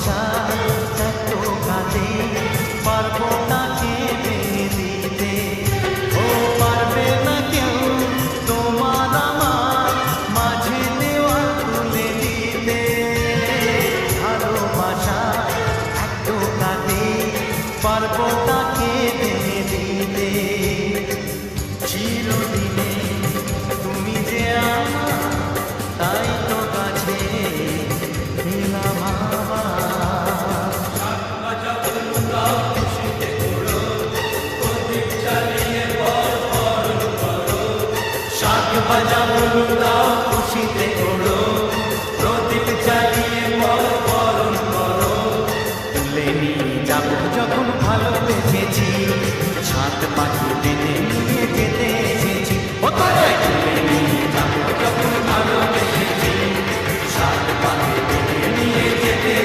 ভালোবাসা এত কাঁদে, পারবো তাকে ভেঙে দিতে। ও পারবে না কেউ তোমার আমার মাঝে দেওয়াল তুলে দিতে। ভালোবাসা এত কাঁদে, পারবো তাকে ভেঙে দিতে। চিরদিনে তুমি যে আমার, তাই তো কাছে এলাম আবার। শাঁখ বাজাও দাও খুশিতে ওড়ো, প্রদীপ জ্বালিয়ে পর বরণ করো। তুলে নিয়ে যাবো যখন ভালোবেসেছি, ছাদ পাখি